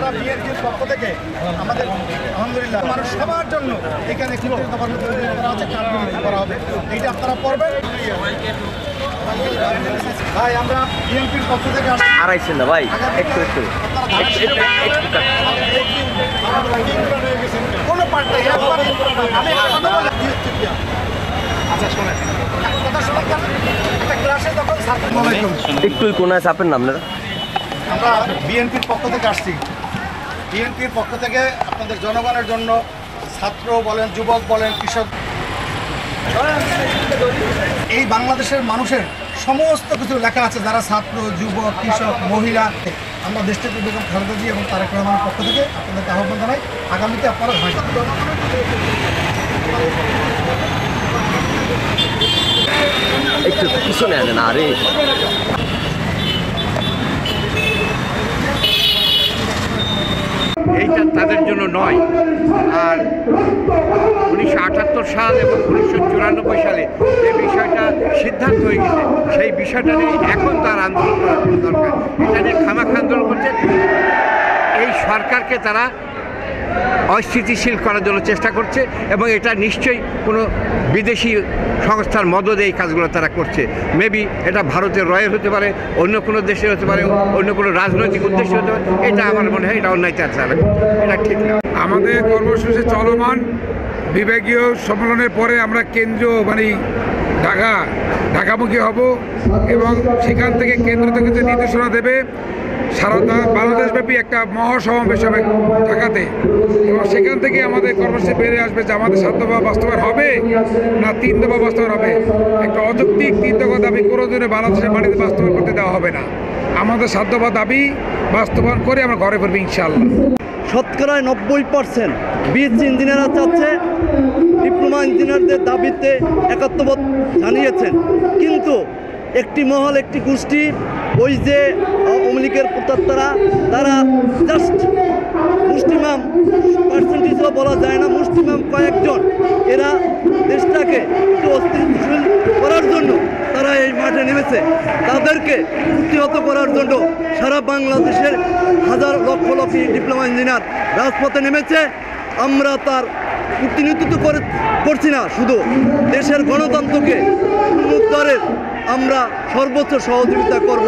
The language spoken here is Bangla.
যারা বিএনপির পক্ষ থেকে আমাদের আলহামদুলিল্লাহ মানুষ সবার জন্য এখানে করা হবে, এইটা আপনারা পড়বেন। ভাই আমরা বিএনপির পক্ষ থেকে আড়াইছেন না ভাই, একটু কোনো পার্টি আমি আচ্ছা শোনেন কথা শোনেন, একটা ক্লাসে যখন একটু কোনায় চাপেন না আপনারা। আমরা বিএনপির পক্ষ থেকে আসছি, বিএনপির পক্ষ থেকে আপনাদের জনগণের জন্য ছাত্র বলেন, যুবক বলেন, কৃষক, এই বাংলাদেশের মানুষের সমস্ত কিছু লেখা আছে, যারা ছাত্র, যুবক, কৃষক, মহিলা। আমরা দেশটাকে বেগম খালেদা জিয়া এবং তারেক রহমানের পক্ষ থেকে আপনাদেরকে আহ্বান জানাই, আগামীতে আপনারা হয় একটু পিছনে আনেন। আরে এইটা তাদের জন্য নয়। আর 1978 সাল এবং 1994 সালে যে বিষয়টা সিদ্ধান্ত হয়ে গেছে, সেই বিষয়টা নিয়ে এখন তার আন্দোলন করার কোনো দরকার। এটা নিয়ে খামাখা আন্দোলন করছে, এই সরকারকে তারা অস্থিতিশীল করার জন্য চেষ্টা করছে এবং এটা নিশ্চয়ই কোনো বিদেশি সংস্থার মদদে এই কাজগুলো তারা করছে। মেবি এটা ভারতের রয়ের হতে পারে, অন্য কোনো দেশের হতে পারে, অন্য কোনো রাজনৈতিক উদ্দেশ্য হতে পারে। এটা আমার মনে হয় এটা অন্যায়চার চালাবে, এটা ঠিক না। আমাদের কর্মসূচি চলমান। বিভাগীয় সম্মেলনের পরে আমরা কেন্দ্রীয় ঢাকামুখী হব এবং সেখান থেকে কেন্দ্র থেকে যে নির্দেশনা দেবে, সারা বাংলাদেশব্যাপী একটা মহাসমাবেশ হবে ঢাকাতে, এবং সেখান থেকে আমাদের কর্মসূচি বেড়ে আসবে যে আমাদের 7 দফা বাস্তবায়ন হবে না 3 দফা বাস্তবায়ন হবে। একটা অযৌক্তিক 3 দফা দাবি কোনো দিনে বাংলাদেশের মাটিতে বাস্তবায়ন করতে দেওয়া হবে না। আমাদের 7 দফা দাবি বাস্তবায়ন করে আমরা ঘরে ফিরবো ইনশাআল্লাহ। শতকরা 90% বীজ ইঞ্জিনিয়াররা চাচ্ছে, ডিপ্লোমা ইঞ্জিনিয়ারদের দাবিতে একাত্মবোধ জানিয়েছেন, কিন্তু একটি মহল, একটি গোষ্ঠী, ওই যে আওয়ামী লীগের প্রত্যাত্মারা, তারা জাস্ট মুষ্টিমাম পার্সেন্টেজও বলা যায় না, মুষ্টিমাম কয়েকজন, এরা দেশটাকে একটু অস্থিতিশীল করার জন্য তারা এই মাঠে নেমেছে। তাদেরকে প্রতিহত করার জন্য সারা বাংলাদেশের হাজার লক্ষ লক্ষ ডিপ্লোমা ইঞ্জিনিয়ার রাজপথে নেমেছে। আমরা তার প্রতিনিধিত্ব করছি না, শুধু দেশের গণতন্ত্রকে পুনরুদ্ধারের আমরা সর্বোচ্চ সহযোগিতা করব।